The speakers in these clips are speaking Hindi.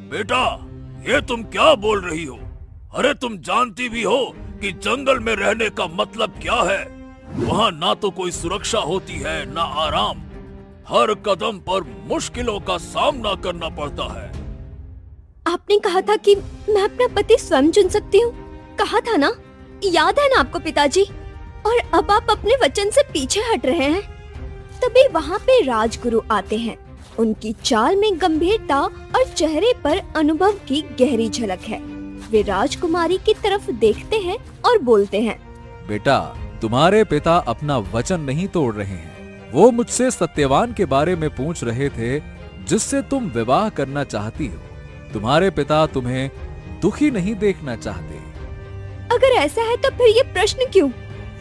बेटा, ये तुम क्या बोल रही हो? अरे तुम जानती भी हो कि जंगल में रहने का मतलब क्या है। वहाँ ना तो कोई सुरक्षा होती है ना आराम। हर कदम पर मुश्किलों का सामना करना पड़ता है। आपने कहा था कि मैं अपना पति स्वयं चुन सकती हूँ। कहा था ना, याद है ना आपको पिताजी? और अब आप अपने वचन से पीछे हट रहे हैं। तभी वहाँ पे राजगुरु आते हैं। उनकी चाल में गंभीरता और चेहरे पर अनुभव की गहरी झलक है। वे राजकुमारी की तरफ देखते हैं और बोलते हैं, बेटा, तुम्हारे पिता अपना वचन नहीं तोड़ रहे हैं। वो मुझसे सत्यवान के बारे में पूछ रहे थे, जिससे तुम विवाह करना चाहती हो। तुम्हारे पिता तुम्हें दुखी नहीं देखना चाहते। अगर ऐसा है तो फिर ये प्रश्न क्यों,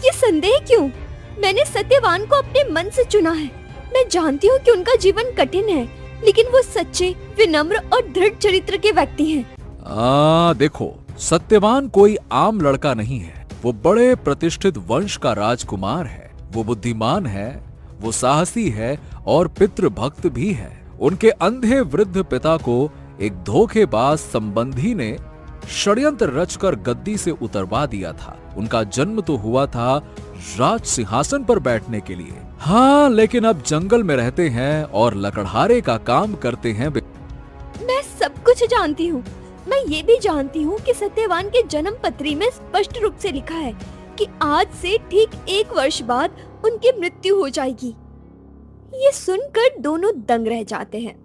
ये संदेह क्यों? मैंने सत्यवान को अपने मन से चुना है। मैं जानती हूँ कि उनका जीवन कठिन है, लेकिन वो सच्चे, विनम्र और दृढ़ चरित्र के व्यक्ति हैं। देखो, सत्यवान कोई आम लड़का नहीं है। वो बड़े प्रतिष्ठित वंश का राजकुमार है। वो बुद्धिमान है, वो साहसी है और पितृभक्त भी है। उनके अंधे वृद्ध पिता को एक धोखेबाज संबंधी ने षड्यंत्र रचकर गद्दी से उतरवा दिया था। उनका जन्म तो हुआ था राज सिंहासन पर बैठने के लिए। हाँ, लेकिन अब जंगल में रहते हैं और लकड़हारे का काम करते हैं। मैं सब कुछ जानती हूँ। मैं ये भी जानती हूँ कि सत्यवान के जन्म पत्री में स्पष्ट रूप से लिखा है कि आज से ठीक 1 वर्ष बाद उनकी मृत्यु हो जाएगी। ये सुनकर दोनों दंग रह जाते हैं,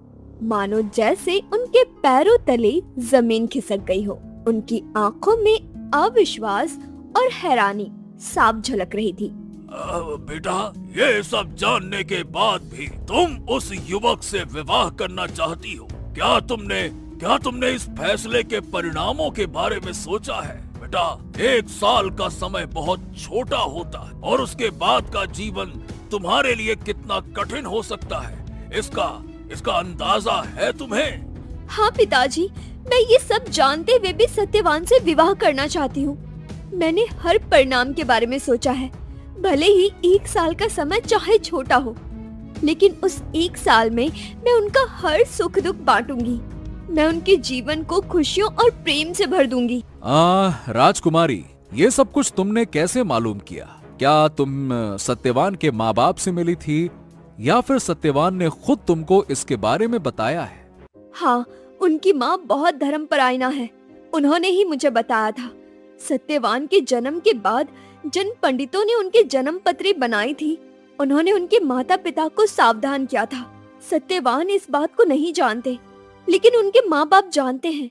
मानो जैसे उनके पैरों तले जमीन खिसक गई हो। उनकी आंखों में अविश्वास और हैरानी साफ झलक रही थी। बेटा, ये सब जानने के बाद भी तुम उस युवक से विवाह करना चाहती हो? क्या तुमने इस फैसले के परिणामों के बारे में सोचा है? बेटा, 1 साल का समय बहुत छोटा होता है और उसके बाद का जीवन तुम्हारे लिए कितना कठिन हो सकता है, इसका अंदाजा है तुम्हें? हाँ पिताजी, मैं ये सब जानते हुए भी सत्यवान से विवाह करना चाहती हूँ। मैंने हर परिणाम के बारे में सोचा है। भले ही 1 साल का समय चाहे छोटा हो, लेकिन उस 1 साल में मैं उनका हर सुख दुख बांटूंगी। मैं उनके जीवन को खुशियों और प्रेम से भर दूंगी। राजकुमारी, ये सब कुछ तुमने कैसे मालूम किया? क्या तुम सत्यवान के माँ बाप से मिली थी या फिर सत्यवान ने खुद तुमको इसके बारे में बताया है? हाँ, उनकी माँ बहुत धर्मपरायणा है। उन्होंने ही मुझे बताया था। सत्यवान के जन्म के बाद जिन पंडितों ने उनकी जन्म पत्री बनाई थी, उन्होंने उनके माता पिता को सावधान किया था। सत्यवान इस बात को नहीं जानते, लेकिन उनके माँ बाप जानते हैं।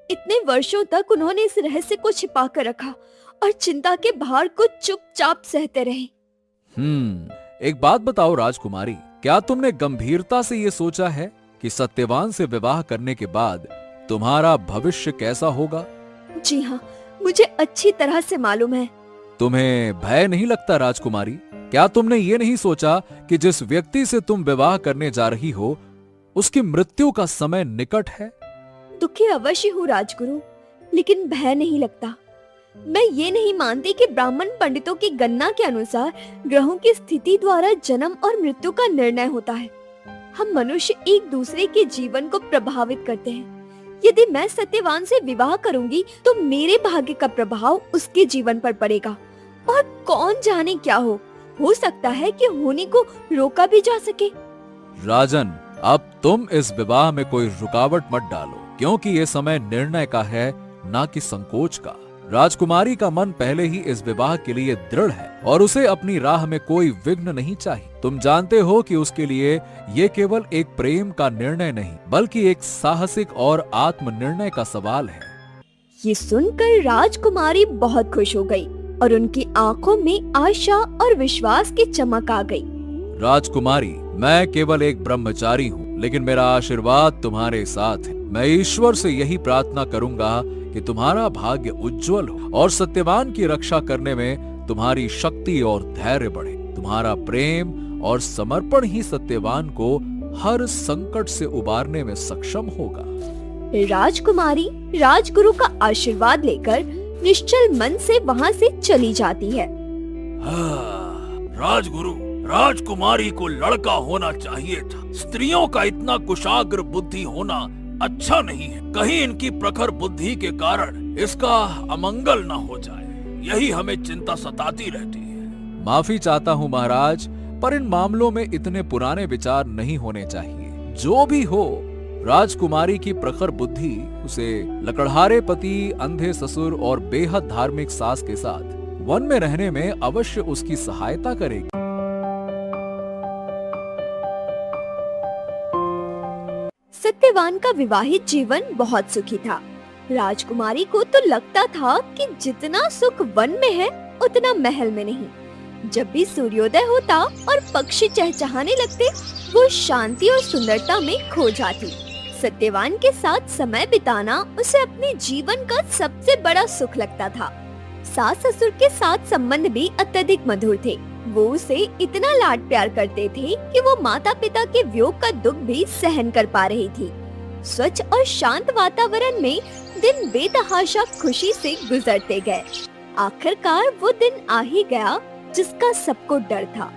इतने वर्षों तक उन्होंने इस रहस्य को छिपा कर रखा और चिंता के भार को चुपचाप सहते रहे। एक बात बताओ राजकुमारी, क्या तुमने गंभीरता से ये सोचा है कि सत्यवान से विवाह करने के बाद तुम्हारा भविष्य कैसा होगा? जी हाँ, मुझे अच्छी तरह से मालूम है। तुम्हें भय नहीं लगता राजकुमारी? क्या तुमने ये नहीं सोचा कि जिस व्यक्ति से तुम विवाह करने जा रही हो, उसकी मृत्यु का समय निकट है? दुखी अवश्य हूँ राजगुरु, लेकिन भय नहीं लगता। मैं ये नहीं मानती कि ब्राह्मण पंडितों की गणना के अनुसार ग्रहों की स्थिति द्वारा जन्म और मृत्यु का निर्णय होता है। हम मनुष्य एक दूसरे के जीवन को प्रभावित करते हैं। यदि मैं सत्यवान से विवाह करूंगी तो मेरे भाग्य का प्रभाव उसके जीवन पर पड़ेगा, और कौन जाने क्या हो सकता है कि होने को रोका भी जा सके। राजन, अब तुम इस विवाह में कोई रुकावट मत डालो, क्योंकि ये समय निर्णय का है, ना कि संकोच का। राजकुमारी का मन पहले ही इस विवाह के लिए दृढ़ है और उसे अपनी राह में कोई विघ्न नहीं चाहिए। तुम जानते हो कि उसके लिए ये केवल एक प्रेम का निर्णय नहीं, बल्कि एक साहसिक और आत्मनिर्णय का सवाल है। ये सुनकर राजकुमारी बहुत खुश हो गई और उनकी आंखों में आशा और विश्वास की चमक आ गई। राजकुमारी, मैं केवल एक ब्रह्मचारी हूँ, लेकिन मेरा आशीर्वाद तुम्हारे साथ है। मैं ईश्वर से यही प्रार्थना करूंगा कि तुम्हारा भाग्य उज्जवल हो और सत्यवान की रक्षा करने में तुम्हारी शक्ति और धैर्य बढ़े। तुम्हारा प्रेम और समर्पण ही सत्यवान को हर संकट से उबारने में सक्षम होगा। राजकुमारी राजगुरु का आशीर्वाद लेकर निश्चल मन से वहाँ से चली जाती है। राजगुरु, राजकुमारी को लड़का होना चाहिए था। स्त्रियों का इतना कुशाग्र बुद्धि होना अच्छा नहीं है। कहीं इनकी प्रखर बुद्धि के कारण इसका अमंगल न हो जाए, यही हमें चिंता सताती रहती है। माफी चाहता हूँ महाराज, पर इन मामलों में इतने पुराने विचार नहीं होने चाहिए। जो भी हो, राजकुमारी की प्रखर बुद्धि उसे लकड़हारे पति, अंधे ससुर और बेहद धार्मिक सास के साथ वन में रहने में अवश्य उसकी सहायता करेगी। सत्यवान का विवाहित जीवन बहुत सुखी था। राजकुमारी को तो लगता था कि जितना सुख वन में है उतना महल में नहीं। जब भी सूर्योदय होता और पक्षी चहचहाने लगते, वो शांति और सुंदरता में खो जाती। सत्यवान के साथ समय बिताना उसे अपने जीवन का सबसे बड़ा सुख लगता था। सास ससुर के साथ संबंध भी अत्यधिक मधुर थे। वो उसे इतना लाड प्यार करते थे कि वो माता पिता के वियोग का दुख भी सहन कर पा रही थी। स्वच्छ और शांत वातावरण में दिन बेतहाशा खुशी से गुजरते गए। आखिरकार वो दिन आ ही गया जिसका सबको डर था।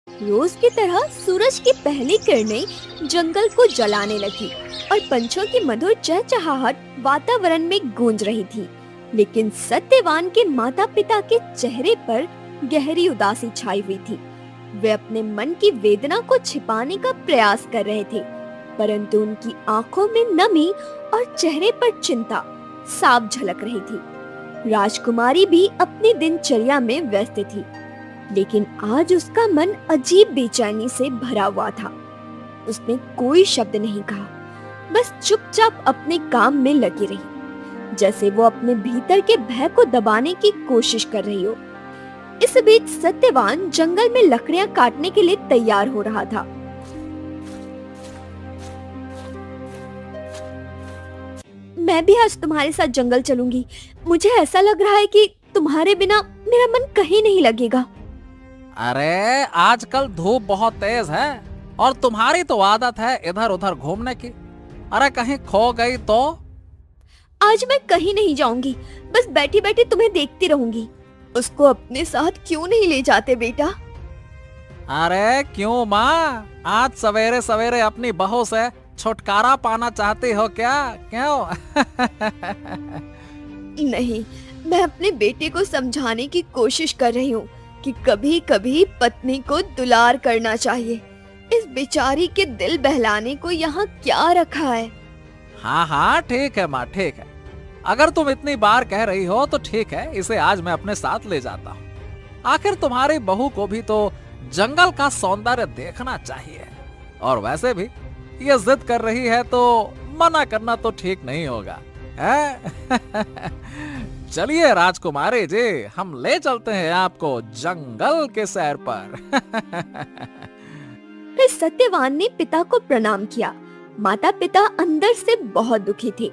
रोज की तरह सूरज की पहली किरणें जंगल को जलाने लगी और पंछियों की मधुर चहचहाहट वातावरण में गूंज रही थी। लेकिन सत्यवान के माता पिता के चेहरे पर गहरी उदासी छाई हुई थी। वे अपने मन की वेदना को छिपाने का प्रयास कर रहे थे, परंतु उनकी आंखों में नमी और चेहरे पर चिंता साफ झलक रही थी। राजकुमारी भी अपनी दिनचर्या में व्यस्त थी, लेकिन आज उसका मन अजीब बेचैनी से भरा हुआ था। उसने कोई शब्द नहीं कहा, बस चुपचाप अपने काम में लगी रही, जैसे वो अपने भीतर के भय को दबाने की कोशिश कर रही हो। इस बीच सत्यवान जंगल में लकड़ियां काटने के लिए तैयार हो रहा था। मैं भी आज तुम्हारे साथ जंगल चलूंगी। मुझे ऐसा लग रहा है कि तुम्हारे बिना मेरा मन कहीं नहीं लगेगा। अरे आजकल धूप बहुत तेज है और तुम्हारी तो आदत है इधर उधर घूमने की। अरे कहीं खो गई तो? आज मैं कहीं नहीं जाऊंगी, बस बैठी बैठी तुम्हें देखती रहूंगी। उसको अपने साथ क्यों नहीं ले जाते बेटा? अरे क्यों माँ, आज सवेरे सवेरे अपनी बहू से छुटकारा पाना चाहती हो क्या? क्यों? नहीं, मैं अपने बेटे को समझाने की कोशिश कर रही हूँ कि कभी कभी पत्नी को दुलार करना चाहिए। इस बेचारी के दिल बहलाने को यहाँ क्या रखा है? हाँ हाँ ठीक है माँ, ठीक है। अगर तुम इतनी बार कह रही हो तो ठीक है, इसे आज मैं अपने साथ ले जाता हूँ। आखिर तुम्हारी बहू को भी तो जंगल का सौंदर्य देखना चाहिए। और वैसे भी ये जिद कर रही है तो मना करना तो ठीक नहीं होगा, है? चलिए राजकुमारी जी, हम ले चलते हैं आपको जंगल के सैर पर। फिर सत्यवान ने पिता को प्रणाम किया। माता पिता अंदर से बहुत दुखी थे।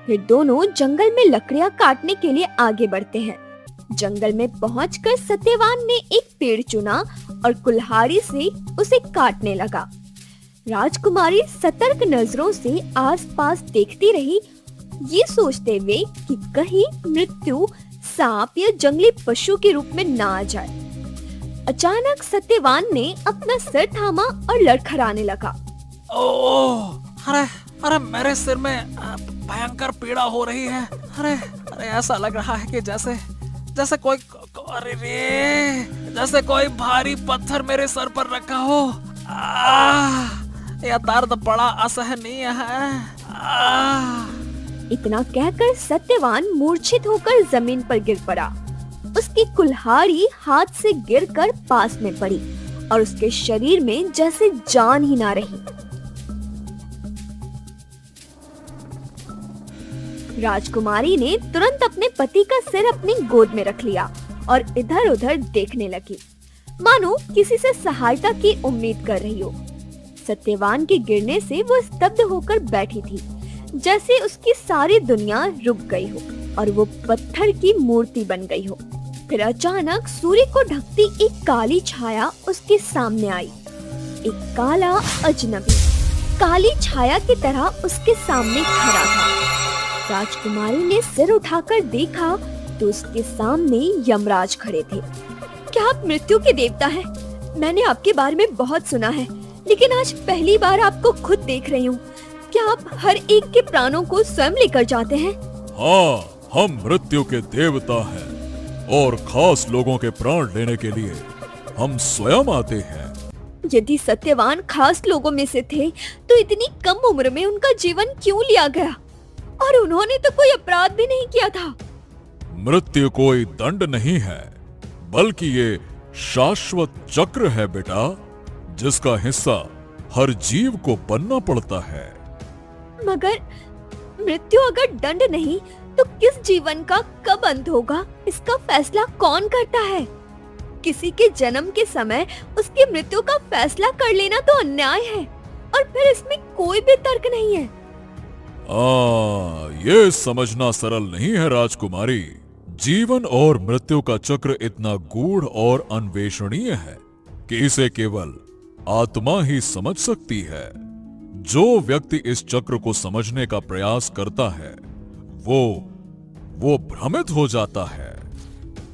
फिर दोनों जंगल में लकड़ियां काटने के लिए आगे बढ़ते हैं। जंगल में पहुंचकर सत्यवान ने एक पेड़ चुना और कुल्हाड़ी से उसे काटने लगा। राजकुमारी सतर्क नजरों से आसपास देखती रही, ये सोचते हुए कि कहीं मृत्यु सांप या जंगली पशु के रूप में ना आ जाए। अचानक सत्यवान ने अपना सिर थामा और लड़खड़ाने लगा। ओह, अरे मेरे सिर में भयंकर पीड़ा हो रही है। अरे ऐसा लग रहा है कि जैसे कोई अरे रे जैसे कोई भारी पत्थर मेरे सर पर रखा हो। यह दर्द बड़ा असहनीय है। इतना कहकर सत्यवान मूर्छित होकर जमीन पर गिर पड़ा। उसकी कुल्हाड़ी हाथ से गिरकर पास में पड़ी और उसके शरीर में जैसे जान ही ना रही। राजकुमारी ने तुरंत अपने पति का सिर अपनी गोद में रख लिया और इधर उधर देखने लगी, मानो किसी से सहायता की उम्मीद कर रही हो। सत्यवान के गिरने से वो स्तब्ध होकर बैठी थी, जैसे उसकी सारी दुनिया रुक गई हो और वो पत्थर की मूर्ति बन गई हो। फिर अचानक सूर्य को ढकती एक काली छाया उसके सामने आई। एक काला अजनबी काली छाया की तरह उसके सामने खड़ा था। राजकुमारी ने सिर उठाकर देखा तो उसके सामने यमराज खड़े थे। क्या आप मृत्यु के देवता हैं? मैंने आपके बारे में बहुत सुना है, लेकिन आज पहली बार आपको खुद देख रही हूँ। क्या आप हर एक के प्राणों को स्वयं लेकर जाते हैं? हाँ, हम मृत्यु के देवता हैं और खास लोगों के प्राण लेने के लिए हम स्वयं आते हैं। यदि सत्यवान खास लोगों में से थे, तो इतनी कम उम्र में उनका जीवन क्यों लिया गया? और उन्होंने तो कोई अपराध भी नहीं किया था। मृत्यु कोई दंड नहीं है, बल्कि ये शाश्वत चक्र है बेटा, जिसका हिस्सा हर जीव को बनना पड़ता है। मगर मृत्यु अगर दंड नहीं, तो किस जीवन का कब अंत होगा, इसका फैसला कौन करता है? किसी के जन्म के समय उसकी मृत्यु का फैसला कर लेना तो अन्याय है, और फिर इसमें कोई भी तर्क नहीं है। ये समझना सरल नहीं है राजकुमारी। जीवन और मृत्यु का चक्र इतना गूढ़ और अन्वेषणीय है कि इसे केवल आत्मा ही समझ सकती है। जो व्यक्ति इस चक्र को समझने का प्रयास करता है, वो भ्रमित हो जाता है।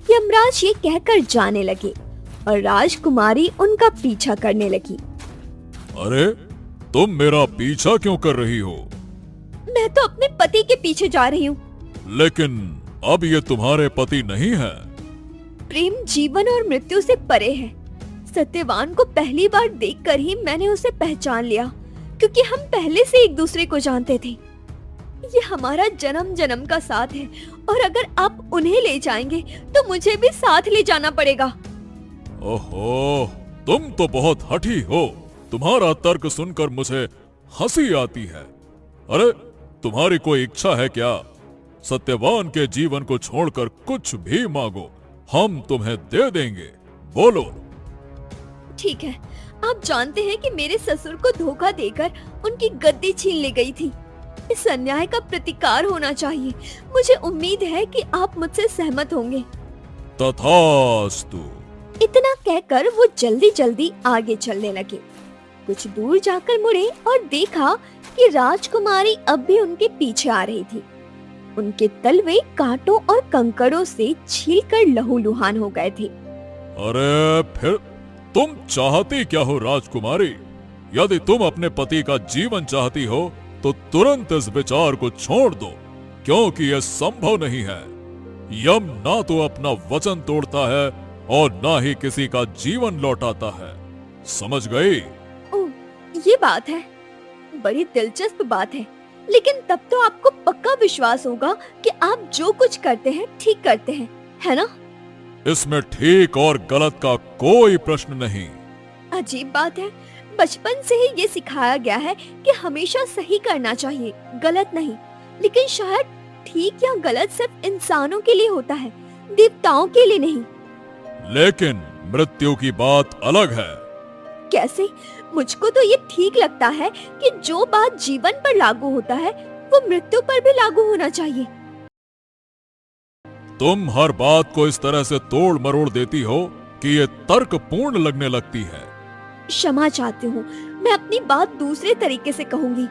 यमराज ये कहकर जाने लगे और राजकुमारी उनका पीछा करने लगी। अरे, तुम मेरा पीछा क्यों कर रही हो? मैं तो अपने पति के पीछे जा रही हूँ। लेकिन अब ये तुम्हारे पति नहीं है। प्रेम जीवन और मृत्यु से परे है। सत्यवान को पहली बार देखकर ही मैंने उसे पहचान लिया, क्योंकि हम पहले से एक दूसरे को जानते थे। ये हमारा जन्म जन्म का साथ है, और अगर आप उन्हें ले जाएंगे तो मुझे भी साथ ले जाना पड़ेगा। ओहो, तुम तो बहुत हठी हो। तुम्हारा तर्क सुनकर मुझे हंसी आती है। अरे, तुम्हारी कोई इच्छा है क्या? सत्यवान के जीवन को छोड़कर कुछ भी मांगो, हम तुम्हें दे देंगे। बोलो। ठीक है, आप जानते हैं कि मेरे ससुर को धोखा देकर उनकी गद्दी छीन ली गई थी। इस अन्याय का प्रतिकार होना चाहिए। मुझे उम्मीद है कि आप मुझसे सहमत होंगे। तथास्तु। इतना कहकर वो जल्दी जल्दी आगे चलने लगे। कुछ दूर जाकर मुड़े और देखा कि राजकुमारी अब भी उनके पीछे आ रही थी। उनके तलवे कांटों और कंकड़ों से छीलकर लहूलुहान हो गए थे। अरे, फिर तुम चाहती क्या हो राजकुमारी? यदि तुम अपने पति का जीवन चाहती हो तो तुरंत इस विचार को छोड़ दो, क्योंकि यह संभव नहीं है। यम ना तो अपना वचन तोड़ता है और ना ही किसी का जीवन लौटाता है। समझ गई? ओह, ये बात है। बड़ी दिलचस्प बात है, लेकिन तब तो आपको पक्का विश्वास होगा कि आप जो कुछ करते हैं ठीक करते हैं, है ना? इसमें ठीक और गलत का कोई प्रश्न नहीं। अजीब बात है, बचपन से ही ये सिखाया गया है कि हमेशा सही करना चाहिए, गलत नहीं। लेकिन शायद ठीक या गलत सिर्फ इंसानों के लिए होता है, देवताओं के लिए नहीं। लेकिन मृत्यु की बात अलग है। कैसे? मुझको तो ये ठीक लगता है कि जो बात जीवन पर लागू होता है वो मृत्यु पर भी लागू होना चाहिए। तुम हर बात को इस तरह से तोड़ मरोड़ देती हो कि ये तर्कपूर्ण लगने लगती है। क्षमा चाहती हूँ, मैं अपनी बात दूसरे तरीके से कहूँगी।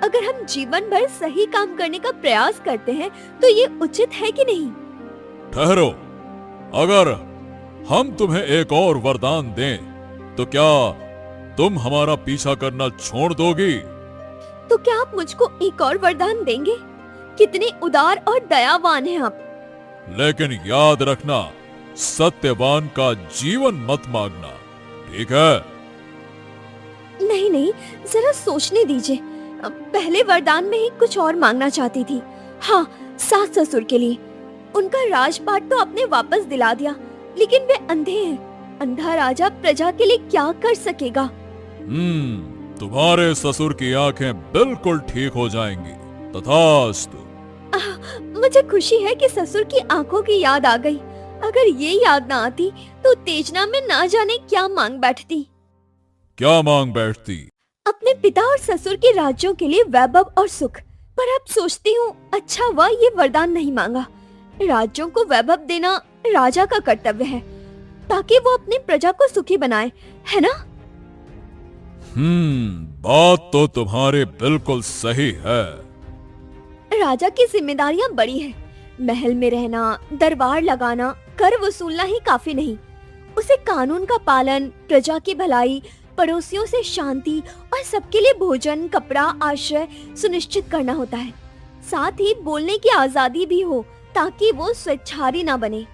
अगर हम जीवन भर सही काम करने का प्रयास करते हैं तो ये उचित है कि नहीं? ठहरो, अगर हम तुम्हें एक और वरदान दें तो क्या तुम हमारा पीछा करना छोड़ दोगी? तो क्या आप मुझको एक और वरदान देंगे? कितने उदार और दयावान हैं आप। लेकिन याद रखना, सत्यवान का जीवन मत मांगना, ठीक है? नहीं नहीं, जरा सोचने दीजिए। पहले वरदान में ही कुछ और मांगना चाहती थी। हाँ, सास ससुर के लिए। उनका राजपाट तो आपने वापस दिला दिया, लेकिन वे अंधे हैं। अंधा राजा प्रजा के लिए क्या कर सकेगा? तुम्हारे ससुर की आंखें बिल्कुल ठीक हो जाएंगी। तथास्तु। मुझे खुशी है कि ससुर की आंखों की याद आ गई। अगर ये याद ना आती तो उत्तेजना में ना जाने क्या मांग बैठती। क्या मांग बैठती? अपने पिता और ससुर के राज्यों के लिए वैभव और सुख। पर अब सोचती हूँ, अच्छा हुआ ये वरदान नहीं मांगा। राज्यों को वैभव देना राजा का कर्तव्य है, ताकि वो अपनी प्रजा को सुखी बनाए, है ना? बात तो तुम्हारी बिल्कुल सही है। राजा की जिम्मेदारियां बड़ी है। महल में रहना, दरबार लगाना, कर वसूलना ही काफी नहीं। उसे कानून का पालन, प्रजा की भलाई, पड़ोसियों से शांति और सबके लिए भोजन, कपड़ा, आश्रय सुनिश्चित करना होता है। साथ ही बोलने की आजादी भी हो ताकि वो स्वेच्छारी ना बने।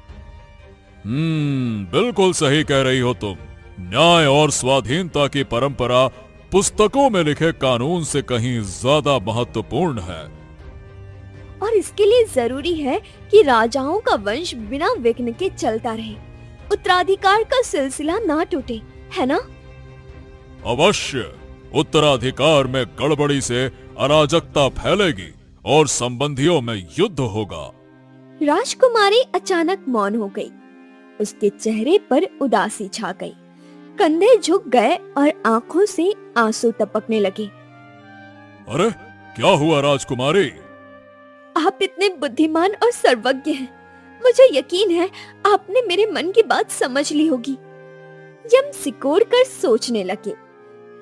बिल्कुल सही कह रही हो तुम। न्याय और स्वाधीनता की परंपरा पुस्तकों में लिखे कानून से कहीं ज्यादा महत्वपूर्ण है। और इसके लिए जरूरी है कि राजाओं का वंश बिना विघ्न के चलता रहे, उत्तराधिकार का सिलसिला ना टूटे, है ना? अवश्य। उत्तराधिकार में गड़बड़ी से अराजकता फैलेगी और संबंधियों में युद्ध होगा। राजकुमारी अचानक मौन हो गई। उसके चेहरे पर उदासी छा गई, कंधे झुक गए और आंखों से आंसू टपकने लगे। अरे क्या हुआ राजकुमारी? आप इतने बुद्धिमान और सर्वज्ञ हैं। मुझे यकीन है आपने मेरे मन की बात समझ ली होगी। यम सिकोड़ कर सोचने लगे।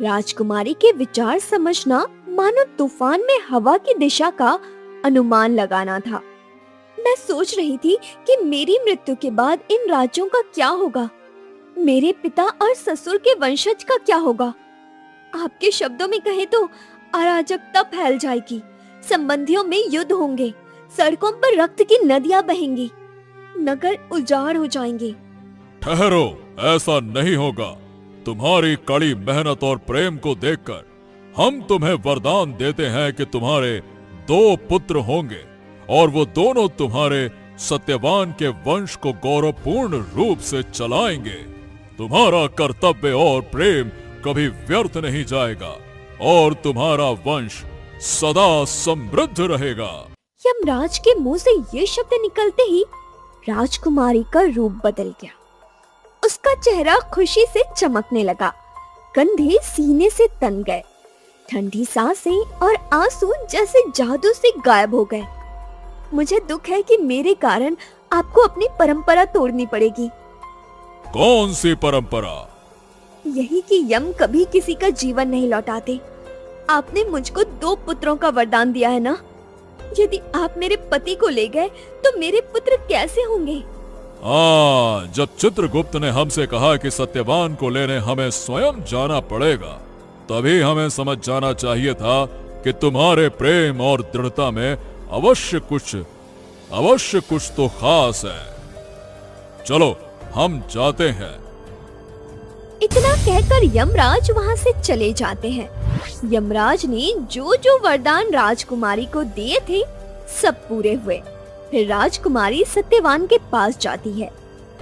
राजकुमारी के विचार समझना मानो तूफान में हवा की दिशा का अनुमान लगाना था। मैं सोच रही थी कि मेरी मृत्यु के बाद इन राज्यों का क्या होगा, मेरे पिता और ससुर के वंशज का क्या होगा। आपके शब्दों में कहे तो अराजकता फैल जाएगी, संबंधियों में युद्ध होंगे, सड़कों पर रक्त की नदियां बहेंगी, नगर उजाड़ हो जाएंगे। ठहरो, ऐसा नहीं होगा। तुम्हारी कड़ी मेहनत और प्रेम को देखकर हम तुम्हें वरदान देते हैं कि तुम्हारे 2 पुत्र होंगे और वो दोनों तुम्हारे सत्यवान के वंश को गौरवपूर्ण रूप से चलाएंगे। तुम्हारा कर्तव्य और प्रेम कभी व्यर्थ नहीं जाएगा और तुम्हारा वंश सदा समृद्ध रहेगा। यमराज के मुंह से ये शब्द निकलते ही राजकुमारी का रूप बदल गया। उसका चेहरा खुशी से चमकने लगा, कंधे सीने से तन गए, ठंडी सांसें और आंसू जैसे जादू से गायब हो गए। मुझे दुख है कि मेरे कारण आपको अपनी परंपरा तोड़नी पड़ेगी। कौन सी परंपरा? यही कि यम कभी किसी का जीवन नहीं लौटाते। आपने मुझको 2 पुत्रों का वरदान दिया है ना? यदि आप मेरे पति को ले गए तो मेरे पुत्र कैसे होंगे? जब चित्रगुप्त ने हमसे कहा कि सत्यवान को लेने हमें स्वयं जाना पड़ेगा, तभी हमें समझ जाना चाहिए था कि तुम्हारे प्रेम और दृढ़ता में अवश्य कुछ तो खास है। चलो हम जाते हैं। इतना कहकर यमराज वहाँ से चले जाते हैं। यमराज ने जो जो वरदान राजकुमारी को दिए थे सब पूरे हुए। फिर राजकुमारी सत्यवान के पास जाती है।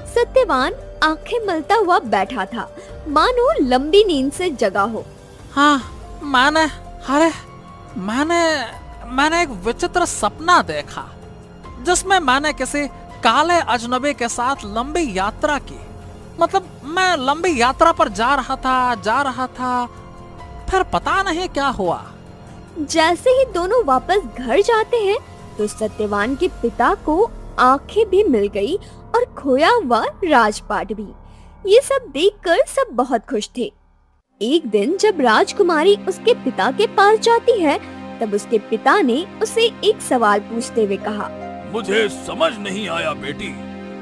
सत्यवान आंखें मलता हुआ बैठा था, मानो लंबी नींद से जगा हो। हाँ, मैंने एक विचित्र सपना देखा जिसमें मैंने किसी काले अजनबी के साथ लंबी यात्रा की। मतलब मैं लंबी यात्रा पर जा रहा था, फिर पता नहीं क्या हुआ। जैसे ही दोनों वापस घर जाते हैं तो सत्यवान के पिता को आंखें भी मिल गई और खोया हुआ राजपाट भी। ये सब देखकर सब बहुत खुश थे। एक दिन जब राजकुमारी उसके पिता के पास जाती है तब उसके पिता ने उसे एक सवाल पूछते हुए कहा, मुझे समझ नहीं आया बेटी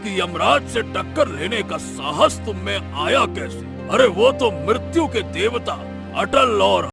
कि यमराज से टक्कर लेने का साहस तुम में आया कैसे? अरे वो तो मृत्यु के देवता अटल और